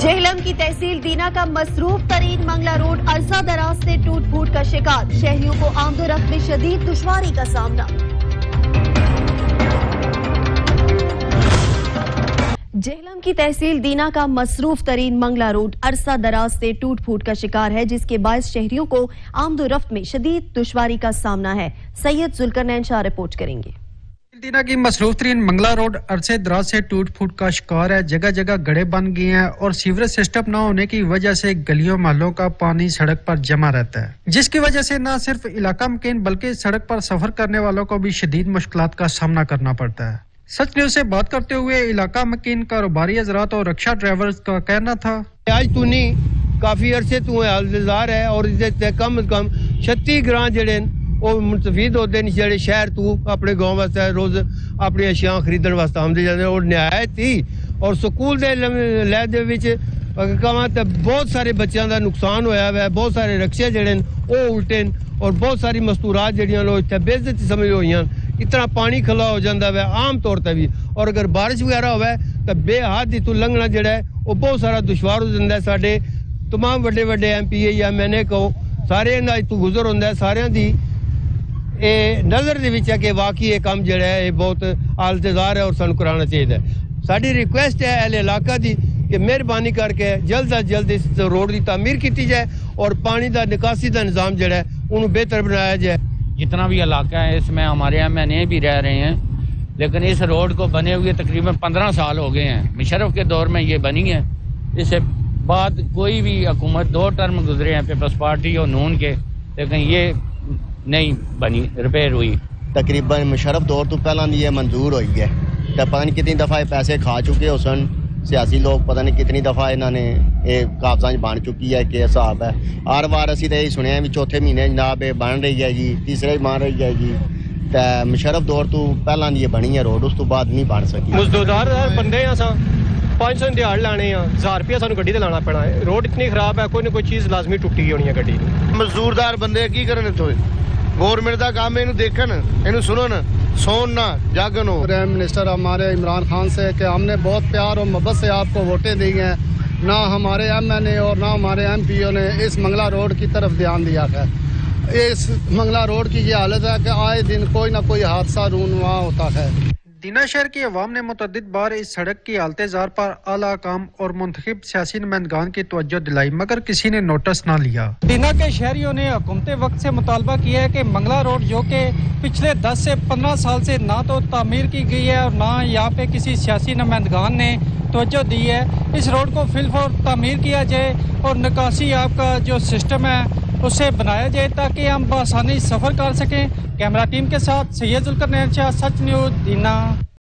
झेलम की तहसील दीना का मसरूफ तरीन मंगला रोड अरसा दराज से टूट फूट का शिकार, शहरियों को आमदोरफ्त में शदीद दुश्वारी का सामना। झेलम की तहसील दीना का मसरूफ तरीन मंगला रोड अरसा दराज से टूट फूट का शिकार है, जिसके बायस शहरियों को आमदोरफ्त में शदीद दुश्वारी का सामना है। सैयद जुल्करनैन शाह रिपोर्ट करेंगे। दीना की मसरूफ तरीन मंगला रोड अरसे दराज से टूट फूट का शिकार है। जगह जगह गड्ढे बन गए हैं और सीवरेज सिस्टम न होने की वजह से गलियों मोहल्लों का पानी सड़क पर जमा रहता है, जिसकी वजह से न सिर्फ इलाका मकीन बल्कि सड़क पर सफर करने वालों को भी शदीद मुश्किलात का सामना करना पड़ता है। सच न्यूज से बात करते हुए इलाका मकीन कारोबारी हजरात और रिक्शा ड्राइवर्स का कहना था, आज तू नहीं काफी अरसे तू हलदार है और कम अज कम 36 ग्रां जेड़े मुस्तफीद होते हैं जेड़े शहर तू अपने गांव वास्ते रोज अपनी अशिया खरीदने वास्ते आमदे जाते और नियायत थी और स्कूल दे लैब दे विच कहां ते बहुत सारे बच्चों का नुकसान होया है। बहुत सारे रिक्शे जेड़े वो उल्टे और बहुत सारी मस्तूरात जेड़ियां लोग इत्थे बेइज्जती समझ होई। इतना पानी खला हो जाता है आम तौर पर भी, और अगर बारिश वगैरह होवे तो बेहद इतों लंघना जोड़ा है वो बहुत सारा दुश्वार हो जाता है। साडे तमाम वड्डे वड्डे MPA या मैंने कहो सारे इतों गुजर होंदा है। सारियां दी नज़र दे विच है कि वाकई ये काम जोड़ा है बहुत आलतजार है और सानू कराना चाहिए। साडी रिक्वेस्ट है अहले इलाका दी कि मेहरबानी करके जल्द अज जल्द इस रोड की तामीर की जाए और पानी का निकासी का निज़ाम जोड़ा है उन्हें बेहतर बनाया जाए। जितना भी इलाका है इसमें हमारे MNA भी रह रहे हैं, लेकिन इस रोड को बने हुए तकरीबन 15 साल हो गए हैं। मुशर्रफ के दौर में ये बनी है, इससे बाद कोई भी हुकूमत 2 टर्म गुजरे हैं पीपल्स पार्टी और नून के, लेकिन ये नहीं बनी रिपेयर हुई। तकरीबन मुशर्रफ दौर तो पहला ये मंजूर हुई है तो पता नहीं कितनी दफ़ा पैसे खा चुके हो सन सियासी लोग, पता नहीं कितनी दफ़ा इन्होंने ये कागजात बन चुकी है कि हिसाब है। हर बार असी तो यही सुने भी चौथे महीने जनाब ये बन रही है जी, तीसरे बन रही है जी। तो मुशर्रफ दौर तो पहला ये बनी है रोड, उस तो बाद नहीं बन सकी। मजदूरदार बंदे अस 500 दिहाड़ लाने 1000 रुपया सानू गड्डी ते लाना पैना है। रोड इतनी खराब है, कोई ना कोई चीज़ लाजमी टुटी होनी है गड्डी। मजदूरदार बंदे की करन इत्थों गवर्नमेंट का काम है, इन्हू देखन इन्हू सुनन सोन ना जागन हो। प्राइम मिनिस्टर हमारे इमरान खान से कि हमने बहुत प्यार और मोहब्बत से आपको वोटें दी हैं, ना हमारे MNA और ना हमारे MPO ने इस मंगला रोड की तरफ ध्यान दिया है। इस मंगला रोड की ये हालत है कि आए दिन कोई ना कोई हादसा रूनवा होता है। दीना शहर की अवाम ने मुतअद्दिद बार इस सड़क की हालत-ए-ज़ार पर आला काम और मुंतखब सियासी नुमाइंदगान की तवज्जो दिलाई, मगर किसी ने नोटिस ना लिया। दीना के शहरियों ने हुकूमत वक्त से मुतालबा किया है कि मंगला रोड जो कि पिछले 10 से 15 साल से ना तो तामीर की गई है और ना यहाँ पे किसी सियासी नुमाइंदगान ने तवज्जो दी है, इस रोड को फिलफौर तामीर किया जाए और निकासी आपका जो सिस्टम है उसे बनाया जाए ताकि हम बआसानी सफ़र कर सकें। कैमरा टीम के साथ सैयद जुल्करनैन शाह, सच न्यूज़, दीना।